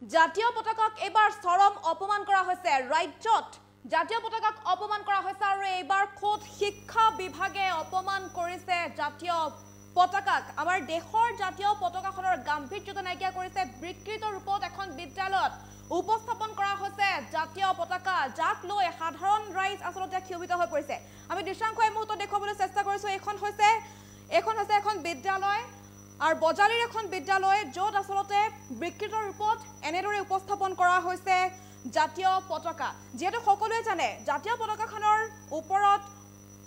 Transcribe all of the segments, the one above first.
জাতীয় পতাকাক এবাৰ চৰম অপমান কৰা হৈছে ৰাজ্যত জাতীয় পতাকাক অপমান কৰা হৈছে আৰু এবাৰ খোদ শিক্ষা বিভাগে অপমান কৰিছে জাতীয় পতাকাক আমাৰ দেশৰ জাতীয় পতাকাখনৰ গাম্ভীৰ্যতা নাইকিয়া কৰিছে বিকৃত ৰূপত এখন বিদ্যালয়ত উপস্থাপন কৰা হৈছে জাতীয় পতাকা যাক লৈ সাধাৰণ ৰাইজ আসলতে ক্ষোভিত হৈ পৰিছে আমি দৃশ্যাংশ এই মুহূৰ্তত দেখুৱাবলৈ চেষ্টা কৰিছো এখন হৈছে এখন বিদ্যালয় আৰ বজালিৰ এখন বিদ্যালয় যত আসলতে বিকৃত ৰূপত এনেদৰে উপস্থাপন কৰা হৈছে জাতীয় পতাকা যেটো সকলোৱে জানে জাতীয় পতাকাখনৰ ওপৰত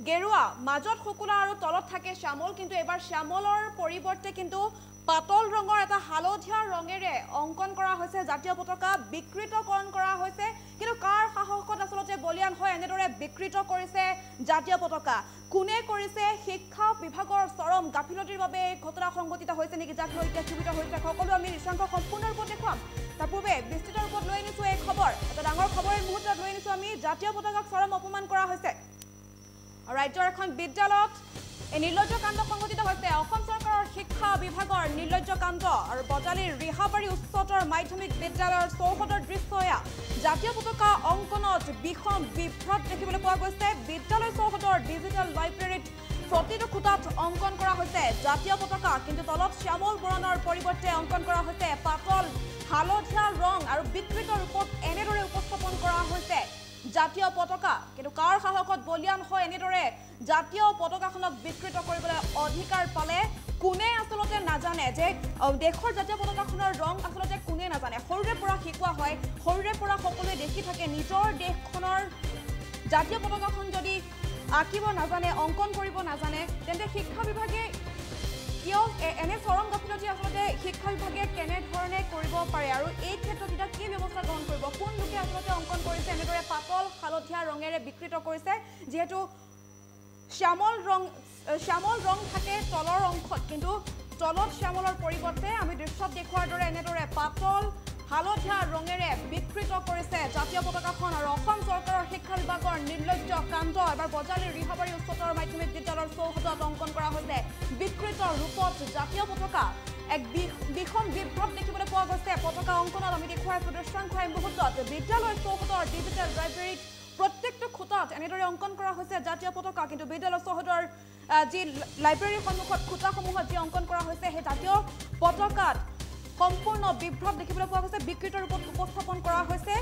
গেৰুৱা মাজত শুকুলা আৰু তলত থাকে শ্যামল কিন্তু এবাৰ শ্যামলৰ পৰিৱৰ্তে কিন্তু পাতল ৰঙৰ এটা হালধীয়া ৰঙেৰে অংকন কৰা হৈছে জাতীয় পতাকা বিকৃতকৰণ কৰা হৈছে কিন্তু কাৰ সাহসত আসলতে বলিয়ান হয় এনেদৰে বিকৃত কৰিছে জাতীয় পতাকা কোনে কৰিছে শিক্ষা বিভাগৰ চৰম গাফিলতিৰ বাবে ঘটনা সংঘটিত হৈছে নেকি যাক লৈ এতিয়া ক্ষোভিত হৈছে সকলো আমি দৃশ্যাংশ সম্পূৰ্ণ ৰূপত দেখুৱাম তাৰ পূৰ্বে বিস্তৃত ৰূপত লৈ আনিছো এই খবৰ এটা ডাঙৰ খবৰ এই মুহূৰ্তত লৈ আনিছো আমি জাতীয় পতাকাক চৰম অপমান কৰা হৈছে ৰাজ্যৰ এখন বিদ্যালয়ত এই নিৰ্লজ্জ কাণ্ড সংঘটিত হৈছে অসম চৰকাৰৰ শিক্ষা বিভাগৰ নিৰ্লজ্জ কাণ্ড আৰু বজালিৰ ৰিহাবাৰী উচ্চতৰ মাধ্যমিক বিদ্যালয়ৰ চৌহদৰ দৃশ্য এয়া জাতীয় পতাকা অংকনত বিষম বিভ্ৰাট দেখিবলৈ পোৱা গৈছে বিদ্যালয় চৌহদৰ ডিজিটেল লাইব্ৰেৰীত প্ৰতিটো খুঁটাত অংকন কৰা হৈছে জাতীয় পতাকা কিন্তু তলত শ্যামল বৰণৰ পৰিৱৰ্তে অংকন কৰা হৈছে পাতল হালধীয়া ৰং আৰু বিকৃত ৰূপত এনেদৰে উপস্থাপন কৰা হৈছে জাতীয় পতাকা কিন্তু কাৰ সাহসত বলিয়ান হয় এনেদৰে জাতীয় পতাকাখনক বিকৃত কৰিবলৈ অধিকাৰ পালে কোনে আসলতে নাজানে যে দেশৰ জাতীয় পতাকাখনৰ ৰং আসলতে কোনে নাজানে সৰুৰে পৰা শিকোৱা হয় সৰুৰে পৰা সকলোৱে দেখি থাকে নিজৰ দেশখনৰ জাতীয় পতাকাখন যদি আঁকিব নাজানে অংকন কৰিব নাজানে তেন্তে শিক্ষা বিভাগে কিয় এনে চৰম গাফিলতি আসলতে শিক্ষা বিভাগে কেনেধৰণে কৰিব পাৰে আৰু এই ক্ষেত্ৰত এটা কি ব্যৱস্থা গ্ৰহণ কৰিব কোন লোকে আসলতে অংকন কৰিছে এনেদৰে পাতল হালধীয়া ৰঙেৰে বিকৃত কৰিছে যিহেতু শ্যামল ৰং থাকে তলৰ অংশত কিন্তু তলত শ্যামলৰ পৰিৱৰ্তে আমি দৃশ্যত দেখুৱাৰ দৰে এনেদৰে পাতল হালধীয়া ৰঙেৰে বিকৃত কৰিছে জাতীয় পতাকাখন আৰু অসম চৰকাৰৰ শিক্ষা বিভাগৰ নিৰ্লজ্জ কাণ্ড এবাৰ বজালিৰ ৰিহাবাৰী উচ্চতৰ মাধ্যমিক বিদ্যালয়ৰ চৌহদত অংকন কৰা হৈছে বিকৃত ৰূপত জাতীয় পতাকা এক বিষম বিভ্ৰাট দেখিবলৈ পোৱা গৈছে পতাকা অংকনত আমি দেখুৱাই আছো দৃশ্যাংশ এই মুহূৰ্তত বিদ্যালয়ৰ চৌহদৰ ডিজিটেল লাইব্ৰেৰীত প্ৰত্যেকটো খুঁটাত এনেদৰে অংকন কৰা হৈছে জাতীয় পতাকা কিন্তু বিদ্যালয় চৌহদৰ যি লাইব্ৰেৰীৰ সন্মুখত খুঁটাসমূহত যি অংকন কৰা হৈছে সেই জাতীয় পতাকাত সম্পূৰ্ণ বিভ্ৰাট দেখিবলৈ পোৱা গৈছে বিকৃত ৰূপত উপস্থাপন কৰা হৈছে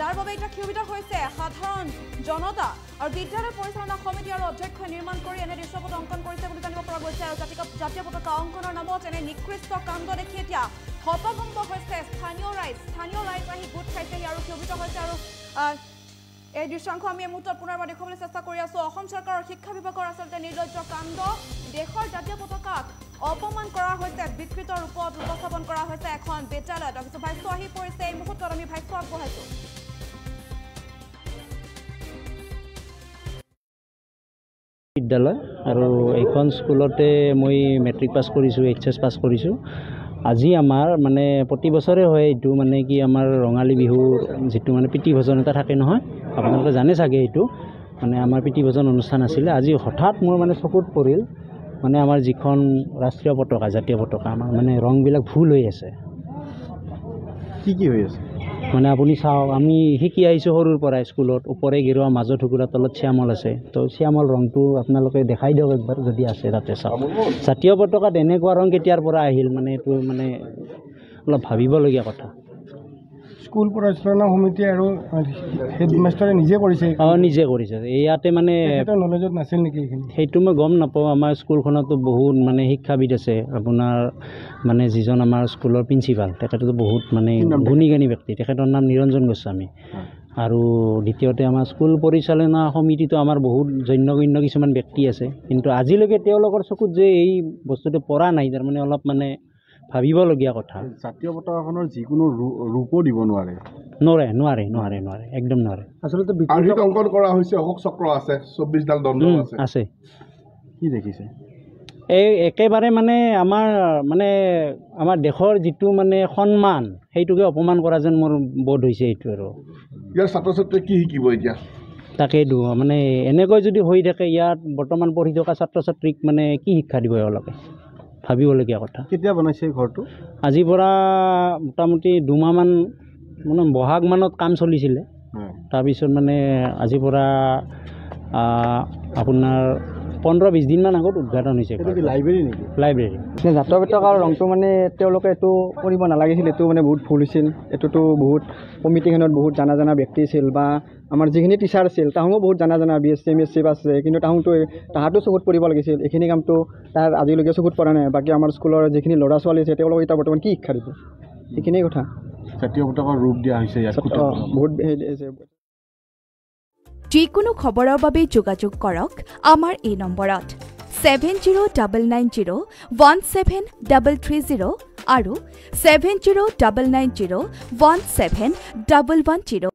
যাৰ বাবে এটা ক্ষোভিত হৈছে সাধাৰণ জনতা আৰু বিদ্যালয় পৰিচালনা সমিতি আৰু অধ্যক্ষই নিৰ্মাণ কৰি এনে দৃশ্যপট অংকন কৰিছে বুলি জানিব পৰা গৈছে আৰু জাতীয় পতাকা অংকনৰ নামত এনে নিকৃষ্ট কাণ্ড দেখি এতিয়া হতভম্ব হৈছে স্থানীয় ৰাইজ আহি গোট খাইছেহি আৰু ক্ষোভিত হৈছে আৰু এই দৃশ্যাংশ আমি এই মুহূৰ্তত পুনৰবাৰ দেখুৱাবলৈ চেষ্টা কৰি আছো অসম চৰকাৰৰ শিক্ষা বিভাগৰ আসলতে নিৰ্লজ্জ কাণ্ড দেশৰ জাতীয় পতাকাক অপমান কৰা হৈছে বিকৃত ৰূপত উপস্থাপন কৰা হৈছে এখন বিদ্যালয়ত কিছু ভাষ্য আহি পৰিছে এই মুহূৰ্তত আমি ভাষ্য আগবঢ়াইছো বিদ্যালয় আৰু এইখন স্কুলতে মই মেট্ৰিক পাছ কৰিছোঁ এইচএছ পাছ কৰিছোঁ আজি আমাৰ মানে প্ৰতি বছৰে হয় এইটো মানে কি আমাৰ ৰঙালী বিহুৰ যিটো মানে প্ৰীতি ভোজন এটা থাকে নহয় আপোনালোকে জানে চাগে এইটো মানে আমাৰ প্ৰীতি ভোজন অনুষ্ঠান আছিলে আজি হঠাৎ মোৰ মানে চকুত পৰিল মানে আমাৰ যিখন ৰাষ্ট্ৰীয় পতাকা জাতীয় পতাকা আমাৰ মানে ৰংবিলাক ভুল হৈ আছে কি হৈ আছে মানে আপুনি চাওক আমি শিকি আহিছোঁ সৰুৰ পৰা স্কুলত ওপৰে গেৰুৱা মাজত শুকুৰা তলত শ্যামল আছে তো শ্যামল ৰংটো আপোনালোকে দেখাই দিয়ক একবাৰ যদি আছে তাতে চাওক জাতীয় পতাকাত এনেকুৱা ৰং কেতিয়াৰ পৰা আহিল মানে এইটো মানে অলপ ভাবিবলগীয়া কথা স্কুল পৰিচালনা সমিতি আৰু হেডমাষ্টাৰে নিজে কৰিছে নিজে কৰিছে ইয়াতে মানে নলেজত নাছিল নেকি সেইটো মই গম নাপাওঁ আমাৰ স্কুলখনতো বহুত মানে শিক্ষাবিদ আছে আপোনাৰ মানে যিজন আমাৰ স্কুলৰ প্ৰিন্সিপাল তেখেততো বহুত মানে গুণী জ্ঞানী ব্যক্তি তেখেতৰ নাম নিৰঞ্জন গোস্বামী আৰু দ্বিতীয়তে আমাৰ স্কুল পৰিচালনা সমিতিটো আমাৰ বহুত জন্যগণ্য কিছুমান ব্যক্তি আছে কিন্তু আজিলৈকে তেওঁলোকৰ চকুত যে এই বস্তুটো পৰা নাই তাৰমানে অলপ মানে ভাবিবলগীয়া কথা জাতীয় পতাকাখনৰ যিকোনো ৰূপো দিব নোৱাৰে একদম নোৱাৰে আচলতে অংকন কৰা হৈছে অশোক চক্ৰ আছে 24ডাল দণ্ড আছে কি দেখিছে এই একেবাৰে মানে আমাৰ দেশৰ যিটো মানে সন্মান সেইটোকে অপমান কৰা যেন মোৰ বোধ হৈছে এইটো আৰু ইয়াৰ ছাত্ৰ ছাত্ৰীয়ে কি শিকিব এতিয়া তাকেইতো মানে এনেকৈ যদি হৈ থাকে ইয়াত বৰ্তমান পঢ়ি থকা ছাত্ৰ ছাত্ৰীক মানে কি শিক্ষা দিব এওঁলোকে ভাবিবলগীয়া কথা। কেতিয়া বনাইছে ঘৰটো? আজিৰ পৰা মোটামুটি 2 মাহমান মানে বহাগ মানত কাম চলিছিলে, তাৰপিছত মানে আজিৰ পৰা আপোনাৰ 15-20 দিনমান আগত উদ্ঘাটন হৈছে। লাইব্ৰেৰী নেকি? লাইব্ৰেৰী। জাতীয় পতাকাৰ ৰংটো মানে তেওঁলোকে এইটো কৰিব নালাগিছিল, এইটো মানে বহুত ভুল হৈছিল। এইটোতো বহুত কমিটিখনত বহুত জানা ব্যক্তি আছিল বা আমাৰ যিখিনি টিচাৰ আছিল তাহোঁ বহুত জানা BSc MSc আছে, কিন্তু তাহাঁতো চকুত পৰিব লাগিছিল। এইখিনি কামটো তাৰ আজিলৈকে চকুত পৰা নাই। বাকী আমাৰ স্কুলৰ যিখিনি ল'ৰা ছোৱালী আছে তেওঁলোকক এতিয়া বৰ্তমান কি শিক্ষা দিব, সেইখিনিয়ে কথা। জাতীয় পতাকাৰ ৰূপ দিয়া হৈছে বহুত। যিকোনো খবৰৰ বাবে যোগাযোগ কৰক আমাৰ এই নম্বৰত 7099017330 আৰু 7099017110।